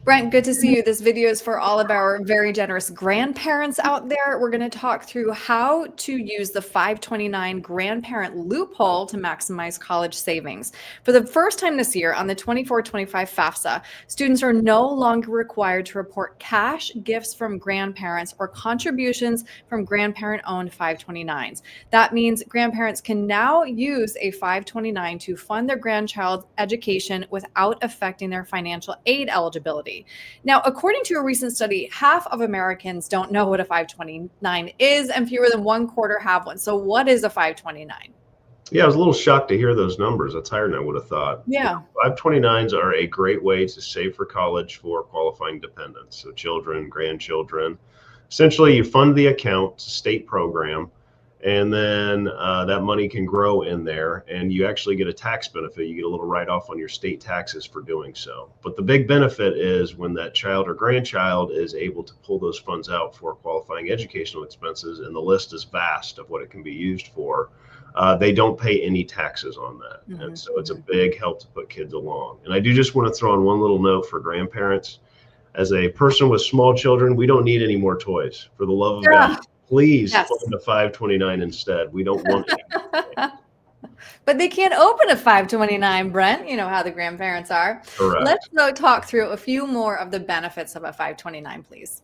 Brent, good to see you. This video is for all of our very generous grandparents out there. We're going to talk through how to use the 529 grandparent loophole to maximize college savings. For the first time this year on the 24-25 FAFSA, students are no longer required to report cash gifts from grandparents or contributions from grandparent-owned 529s. That means grandparents can now use a 529 to fund their grandchild's education without affecting their financial aid eligibility. Now, according to a recent study, half of Americans don't know what a 529 is, and fewer than one quarter have one. So what is a 529? Yeah, I was a little shocked to hear those numbers. That's higher than I would have thought. Yeah. 529s are a great way to save for college for qualifying dependents, so children, grandchildren. Essentially, you fund the account, it's a state program, and then that money can grow in there, and you actually get a tax benefit. You get a little write-off on your state taxes for doing so. But the big benefit is when that child or grandchild is able to pull those funds out for qualifying educational expenses, and the list is vast of what it can be used for. They don't pay any taxes on that. Mm-hmm. And so it's a big help to put kids along. And I do just want to throw in one little note for grandparents. As a person with small children, we don't need any more toys. For the love of God, please fund a 529 instead. We don't want any. But they can't open a 529, Brent. You know how the grandparents are. Correct. Let's go talk through a few more of the benefits of a 529, please.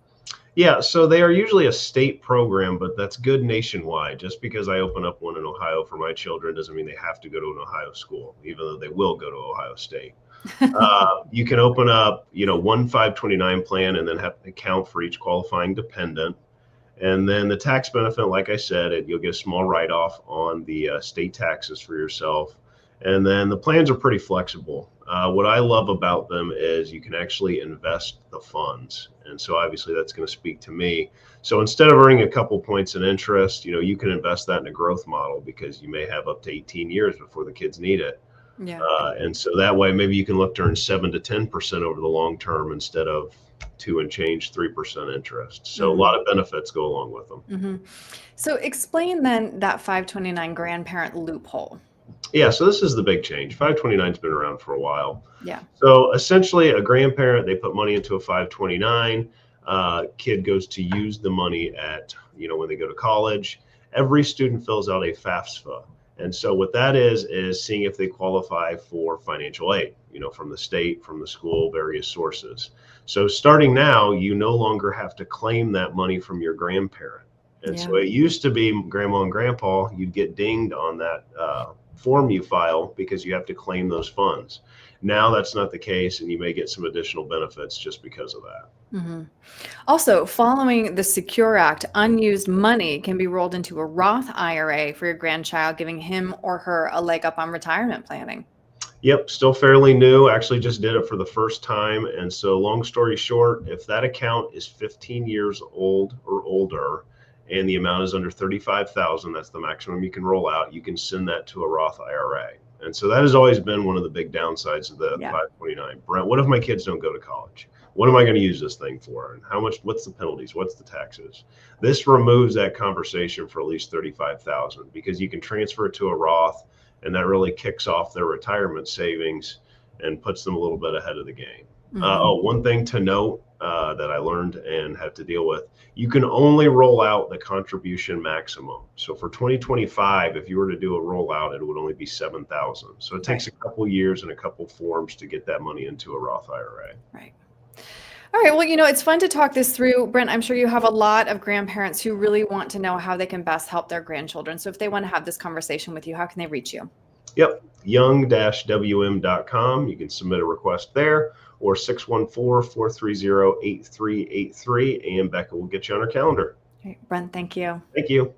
Yeah, so they are usually a state program, but that's good nationwide. Just because I open up one in Ohio for my children doesn't mean they have to go to an Ohio school, even though they will go to Ohio State. You can open up, one 529 plan and then have to account for each qualifying dependent. And then the tax benefit, like I said, you'll get a small write-off on the state taxes for yourself. And then the plans are pretty flexible. What I love about them is you can actually invest the funds. And so obviously that's going to speak to me. So instead of earning a couple points in interest, you can invest that in a growth model because you may have up to 18 years before the kids need it. Yeah. And so that way, maybe you can look to earn 7 to 10% over the long term instead of 2 and change 3% interest. So a lot of benefits go along with them. Mm-hmm. So explain then that 529 grandparent loophole. Yeah, so this is the big change. 529's been around for a while. Yeah. So essentially, a grandparent, they put money into a 529. Kid goes to use the money at, when they go to college. Every student fills out a FAFSA. And so what that is seeing if they qualify for financial aid, from the state, from the school, various sources. So starting now, you no longer have to claim that money from your grandparent. And so it used to be grandma and grandpa, you'd get dinged on that form you file because you have to claim those funds. Now that's not the case, and you may get some additional benefits just because of that. Mm-hmm. Also, following the Secure Act, unused money can be rolled into a Roth IRA for your grandchild, giving him or her a leg up on retirement planning. Yep, still fairly new. Actually just did it for the first time. And so long story short, if that account is 15 years old or older, and the amount is under $35,000, that's the maximum you can roll out, you can send that to a Roth IRA. And so that has always been one of the big downsides of the 529. Brent, what if my kids don't go to college? What am I going to use this thing for? And what's the penalties? What's the taxes? This removes that conversation for at least $35,000 because you can transfer it to a Roth, and that really kicks off their retirement savings and puts them a little bit ahead of the game. One thing to note that I learned and had to deal with, you can only roll out the contribution maximum. So for 2025, if you were to do a rollout, it would only be $7,000. So it takes a couple years and a couple forms to get that money into a Roth IRA. Right. All right. Well, it's fun to talk this through. Brent, I'm sure you have a lot of grandparents who really want to know how they can best help their grandchildren. So if they want to have this conversation with you, how can they reach you? Yep. young-wm.com. You can submit a request there, or 614-430-8383, and Becca will get you on her calendar. Okay, Brent, thank you. Thank you.